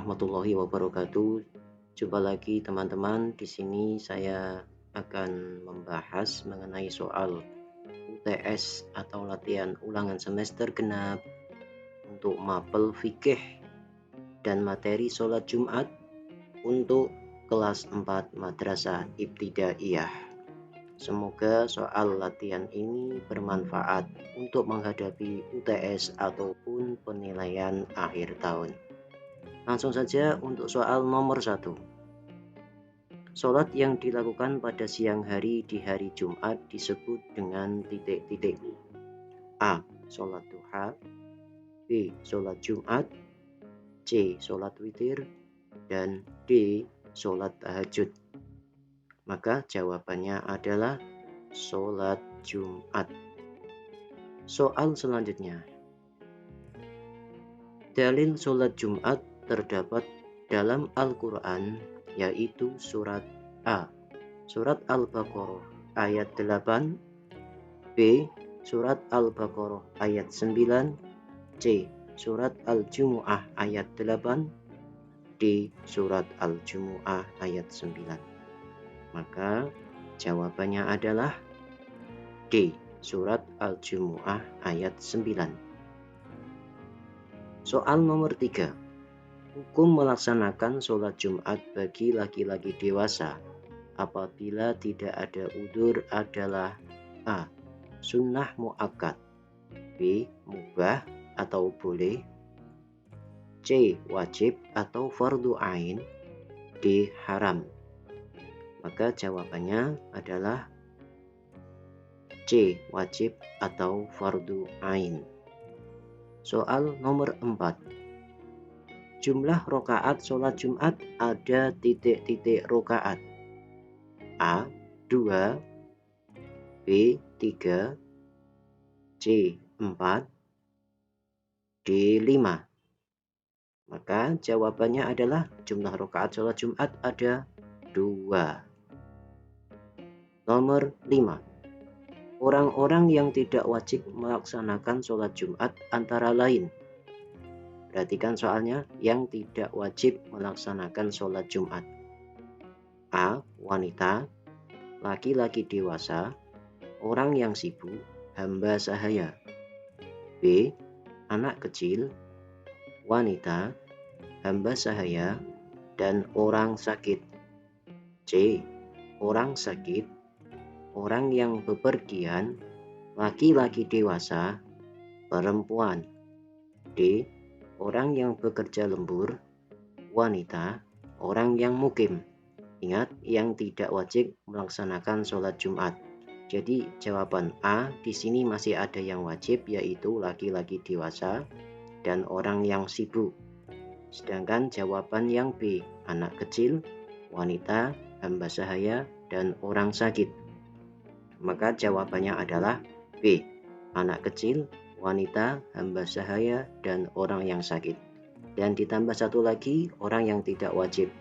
warahmatullahi wabarakatuh. Jumpa lagi teman-teman. Di sini saya akan membahas mengenai soal UTS atau latihan ulangan semester genap untuk mapel fikih dan materi sholat Jumat untuk kelas 4 Madrasah Ibtidaiyah. Semoga soal latihan ini bermanfaat untuk menghadapi UTS ataupun penilaian akhir tahun. Langsung saja untuk soal nomor 1. Sholat yang dilakukan pada siang hari di hari Jumat disebut dengan titik-titik. A. Sholat duha, B. Sholat Jumat, C. Sholat witir, dan D. Sholat tahajud. Maka jawabannya adalah sholat Jumat. Soal selanjutnya. Dalil sholat Jumat terdapat dalam Al-Quran, yaitu surat A. Surat Al-Baqarah ayat 8, B. Surat Al-Baqarah ayat 9, C. Surat Al-Jumu'ah ayat 8, D. Surat Al-Jumu'ah ayat 9. Maka jawabannya adalah D. Surat Al-Jumu'ah ayat 9. Soal nomor 3. Hukum melaksanakan sholat Jumat bagi laki-laki dewasa apabila tidak ada udzur adalah A. Sunnah muakkad, B. Mubah atau boleh, C. Wajib atau fardu ain, D. Haram. Maka jawabannya adalah C. Wajib atau fardu ain. Soal nomor 4. Jumlah rokaat sholat Jumat ada titik-titik rokaat. A. 2, B. 3, C. 4, D. 5. Maka jawabannya adalah jumlah rokaat sholat Jumat ada 2. Nomor 5. Orang-orang yang tidak wajib melaksanakan sholat Jumat antara lain. Perhatikan soalnya, yang tidak wajib melaksanakan sholat Jumat. A. Wanita, laki-laki dewasa, orang yang sibuk, hamba sahaya. B. Anak kecil, wanita, hamba sahaya, dan orang sakit. C. Orang sakit, orang yang bepergian, laki-laki dewasa, perempuan. D. Orang yang bekerja lembur, wanita, orang yang mukim. Ingat, yang tidak wajib melaksanakan sholat Jumat. Jadi jawaban A di sini masih ada yang wajib, yaitu laki-laki dewasa dan orang yang sibuk. Sedangkan jawaban yang B, anak kecil, wanita, hamba sahaya, dan orang sakit. Maka jawabannya adalah B, anak kecil, wanita, hamba sahaya, dan orang yang sakit. Dan ditambah satu lagi, orang yang tidak wajib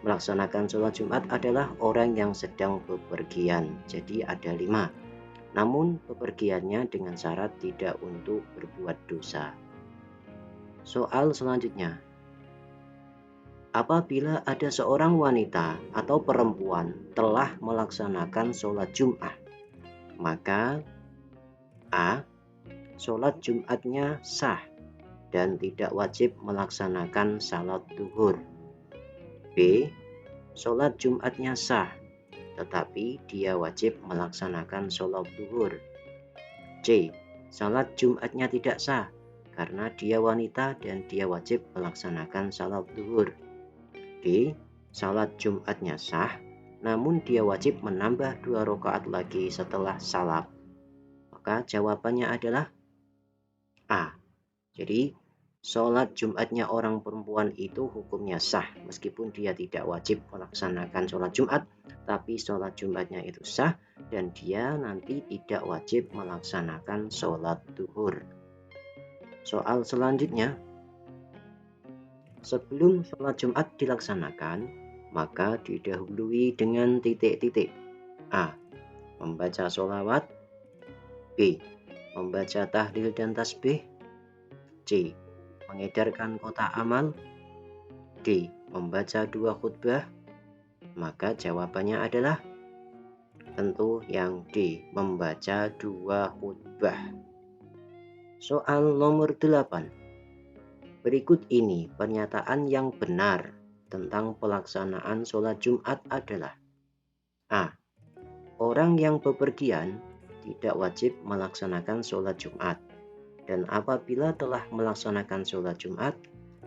melaksanakan sholat Jumat adalah orang yang sedang bepergian. Jadi ada 5. Namun bepergiannya dengan syarat tidak untuk berbuat dosa. Soal selanjutnya. Apabila ada seorang wanita atau perempuan telah melaksanakan sholat Jumat, maka A. Sholat Jumatnya sah dan tidak wajib melaksanakan salat duhur. B. Sholat Jumatnya sah, tetapi dia wajib melaksanakan sholat duhur. C. Salat Jumatnya tidak sah, karena dia wanita dan dia wajib melaksanakan salat duhur. D. Salat Jumatnya sah, namun dia wajib menambah 2 rakaat lagi setelah salat. Maka jawabannya adalah A. Jadi sholat Jumatnya orang perempuan itu hukumnya sah, meskipun dia tidak wajib melaksanakan sholat Jumat, tapi sholat Jumatnya itu sah dan dia nanti tidak wajib melaksanakan sholat duhur. Soal selanjutnya. Sebelum sholat Jumat dilaksanakan, maka didahului dengan titik-titik. A. Membaca sholawat, B. Membaca tahlil dan tasbih, C. Mengedarkan kotak amal, D. Membaca 2 khutbah? Maka jawabannya adalah tentu yang D. Membaca 2 khutbah. Soal nomor 8. Berikut ini pernyataan yang benar tentang pelaksanaan sholat Jumat adalah: A. Orang yang bepergian tidak wajib melaksanakan sholat Jumat, dan apabila telah melaksanakan sholat Jumat,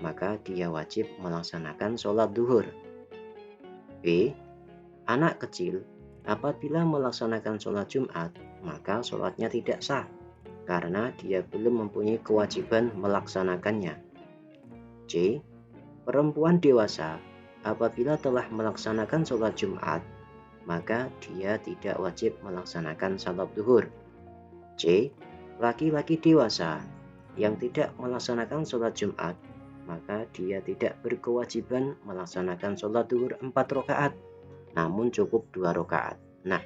maka dia wajib melaksanakan sholat duhur. B. Anak kecil apabila melaksanakan sholat Jumat, maka sholatnya tidak sah, karena dia belum mempunyai kewajiban melaksanakannya. C. Perempuan dewasa apabila telah melaksanakan sholat Jumat, maka dia tidak wajib melaksanakan sholat duhur. C. Laki-laki dewasa yang tidak melaksanakan sholat Jumat, maka dia tidak berkewajiban melaksanakan sholat duhur 4 rakaat, namun cukup 2 rakaat. Nah,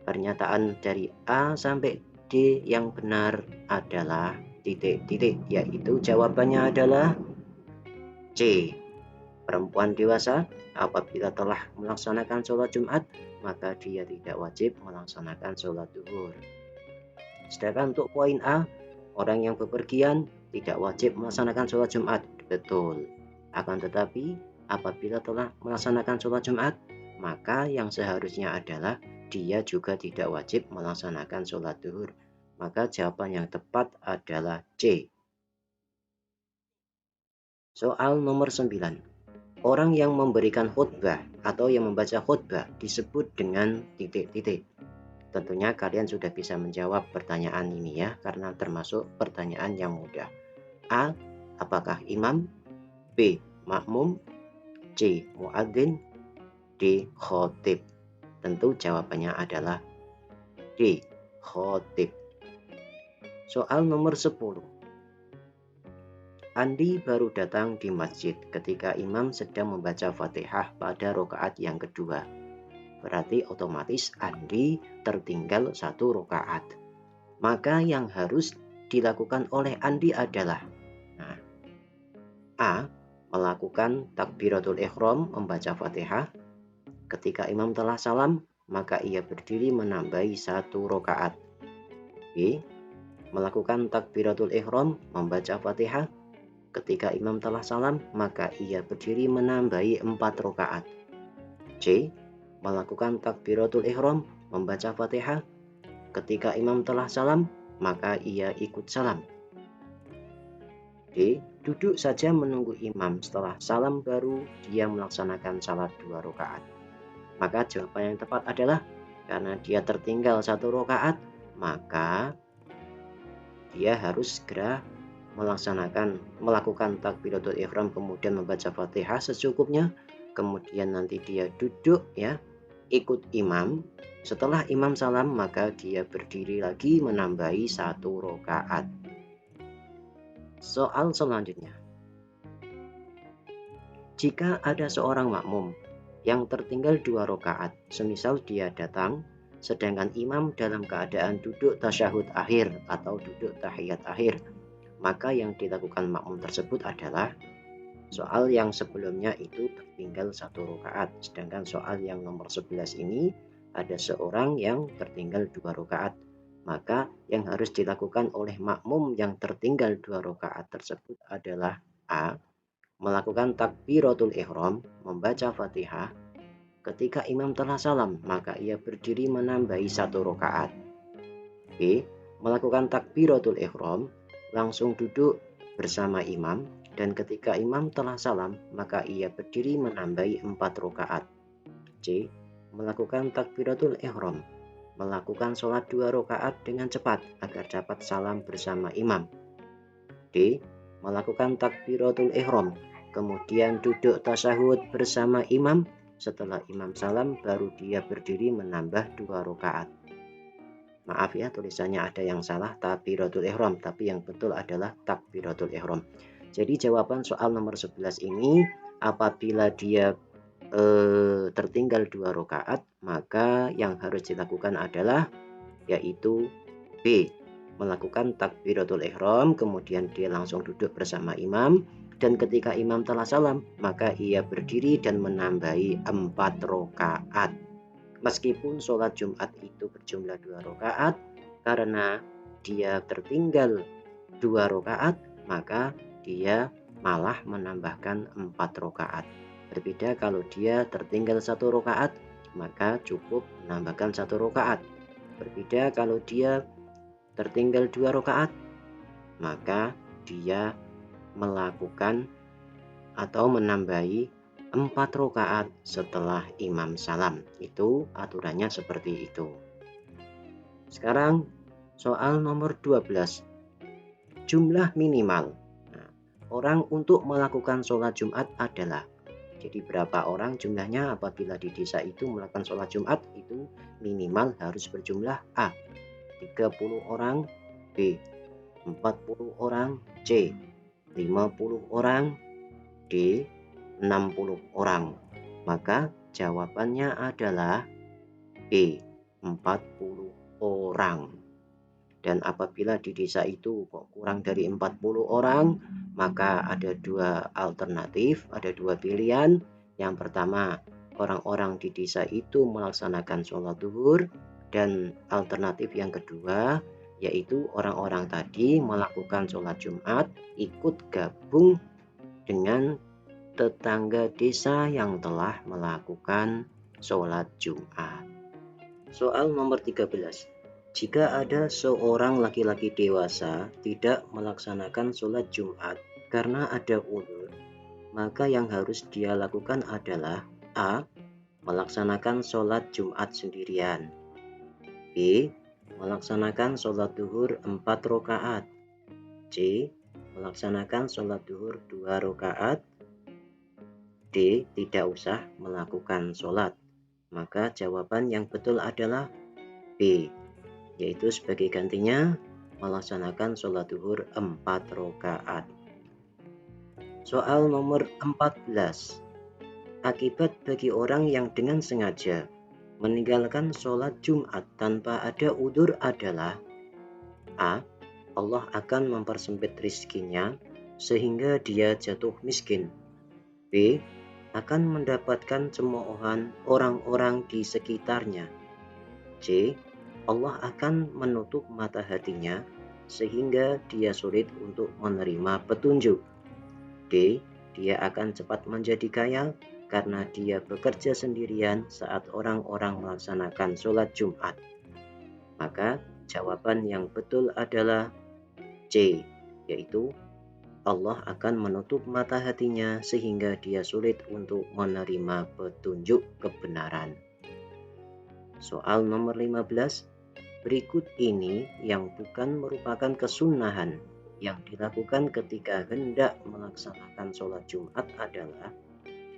pernyataan dari A sampai D yang benar adalah titik-titik, yaitu jawabannya adalah C. Perempuan dewasa apabila telah melaksanakan sholat Jumat, maka dia tidak wajib melaksanakan sholat duhur. Sedangkan untuk poin A, orang yang bepergian tidak wajib melaksanakan sholat Jumat. Betul. Akan tetapi apabila telah melaksanakan sholat Jumat, maka yang seharusnya adalah dia juga tidak wajib melaksanakan sholat duhur. Maka jawaban yang tepat adalah C. Soal nomor 9. Orang yang memberikan khutbah atau yang membaca khutbah disebut dengan titik-titik. Tentunya kalian sudah bisa menjawab pertanyaan ini ya, karena termasuk pertanyaan yang mudah. A. Apakah imam? B. Makmum? C. Muadzin? D. Khotib? Tentu jawabannya adalah D. Khotib. Soal nomor 10. Andi baru datang di masjid ketika imam sedang membaca Fatihah pada rakaat yang kedua. Berarti otomatis Andi tertinggal 1 rakaat. Maka yang harus dilakukan oleh Andi adalah A. Melakukan takbiratul ihram membaca Fatihah. Ketika imam telah salam, maka ia berdiri menambahi 1 rakaat. B. Melakukan takbiratul ihram membaca Fatihah. Ketika imam telah salam, maka ia berdiri menambahi 4 rakaat. C. Melakukan takbiratul ihram membaca Fatihah. Ketika imam telah salam, maka ia ikut salam. D. Duduk saja menunggu imam, setelah salam baru dia melaksanakan salat 2 rakaat. Maka jawaban yang tepat adalah karena dia tertinggal 1 rakaat, maka dia harus segera melakukan takbiratul ihram, kemudian membaca Fatihah secukupnya, kemudian nanti dia duduk ya, ikut imam. Setelah imam salam, maka dia berdiri lagi menambahi 1 rakaat. Soal selanjutnya. Jika ada seorang makmum yang tertinggal 2 rakaat, semisal dia datang sedangkan imam dalam keadaan duduk tasyahud akhir atau duduk tahiyat akhir, maka yang dilakukan makmum tersebut adalah soal yang sebelumnya itu tertinggal 1 rakaat, sedangkan soal yang nomor 11 ini ada seorang yang tertinggal 2 rakaat. Maka yang harus dilakukan oleh makmum yang tertinggal 2 rakaat tersebut adalah A. Melakukan takbiratul ihram membaca Fatihah. Ketika imam telah salam, maka ia berdiri menambahi 1 rakaat. B. Melakukan takbiratul ihram langsung duduk bersama imam, dan ketika imam telah salam, maka ia berdiri menambahi 4 rakaat. C. Melakukan takbiratul ihram, melakukan sholat 2 rakaat dengan cepat agar dapat salam bersama imam. D. Melakukan takbiratul ihram, kemudian duduk tasyahud bersama imam. Setelah imam salam, baru dia berdiri menambah 2 rakaat. Maaf ya, tulisannya ada yang salah, takbiratul ihram, tapi yang betul adalah takbiratul ihram. Jadi jawaban soal nomor 11 ini, apabila dia tertinggal 2 rakaat, maka yang harus dilakukan adalah yaitu B. Melakukan takbiratul ihram, kemudian dia langsung duduk bersama imam. Dan ketika imam telah salam, maka ia berdiri dan menambahi 4 rakaat. Meskipun sholat Jumat itu berjumlah 2 rakaat, karena dia tertinggal 2 rakaat, maka dia malah menambahkan 4 rakaat. Berbeda kalau dia tertinggal 1 rakaat, maka cukup menambahkan 1 rakaat. Berbeda kalau dia tertinggal 2 rakaat, maka dia melakukan atau menambahi 4 rakaat setelah imam salam. Itu aturannya seperti itu. Sekarang soal nomor 12. Jumlah minimal. Nah, orang untuk melakukan sholat Jumat adalah, jadi berapa orang jumlahnya apabila di desa itu melakukan sholat Jumat itu minimal harus berjumlah A. 30 orang, B. 40 orang, C. 50 orang, D. 60 orang. Maka jawabannya adalah B. 40 orang. Dan apabila di desa itu kok kurang dari 40 orang, maka ada 2 alternatif, ada 2 pilihan. Yang pertama, orang-orang di desa itu melaksanakan sholat zuhur, dan alternatif yang kedua yaitu orang-orang tadi melakukan sholat Jumat, ikut gabung dengan tetangga desa yang telah melakukan sholat Jumat. Soal nomor 13. Jika ada seorang laki-laki dewasa tidak melaksanakan sholat Jumat karena ada uzur, maka yang harus dia lakukan adalah A. Melaksanakan sholat Jumat sendirian, B. Melaksanakan sholat zuhur 4 rakaat, C. Melaksanakan sholat zuhur 2 rakaat, D. Tidak usah melakukan sholat. Maka jawaban yang betul adalah B, yaitu sebagai gantinya melaksanakan sholat zuhur 4 rakaat. Soal nomor 14. Akibat bagi orang yang dengan sengaja meninggalkan sholat Jumat tanpa ada udzur adalah A. Allah akan mempersempit rizkinya sehingga dia jatuh miskin. B. Akan mendapatkan cemoohan orang-orang di sekitarnya. C. Allah akan menutup mata hatinya sehingga dia sulit untuk menerima petunjuk. D. Dia akan cepat menjadi kaya karena dia bekerja sendirian saat orang-orang melaksanakan sholat Jumat. Maka jawaban yang betul adalah C, yaitu Allah akan menutup mata hatinya sehingga dia sulit untuk menerima petunjuk kebenaran. Soal nomor 15. Berikut ini yang bukan merupakan kesunahan yang dilakukan ketika hendak melaksanakan sholat Jumat adalah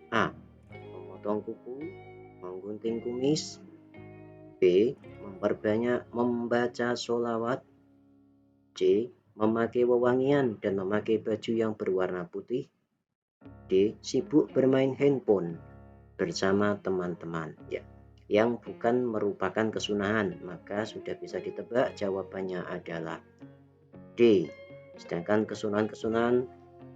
A. Memotong kuku, menggunting kumis, B. Memperbanyak membaca sholawat, C. Memakai wewangian dan memakai baju yang berwarna putih, D. Sibuk bermain handphone bersama teman-teman. Ya, yang bukan merupakan kesunahan, maka sudah bisa ditebak jawabannya adalah D. Sedangkan kesunahan-kesunahan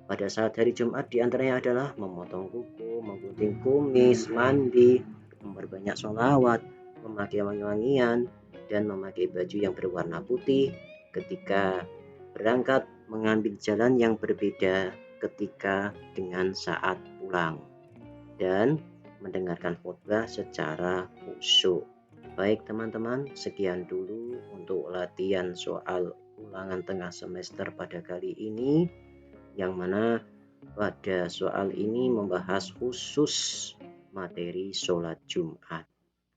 pada saat hari Jumat diantaranya adalah memotong kuku, menggunting kumis, mandi, memperbanyak sholawat, memakai wangi-wangian, dan memakai baju yang berwarna putih ketika berangkat mengambil jalan yang berbeda ketika dengan saat pulang, dan mendengarkan khotbah secara khusyuk. Baik teman-teman, sekian dulu untuk latihan soal ulangan tengah semester pada kali ini, yang mana pada soal ini membahas khusus materi sholat Jumat.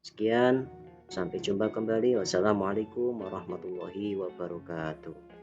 Sekian, sampai jumpa kembali. Wassalamualaikum warahmatullahi wabarakatuh.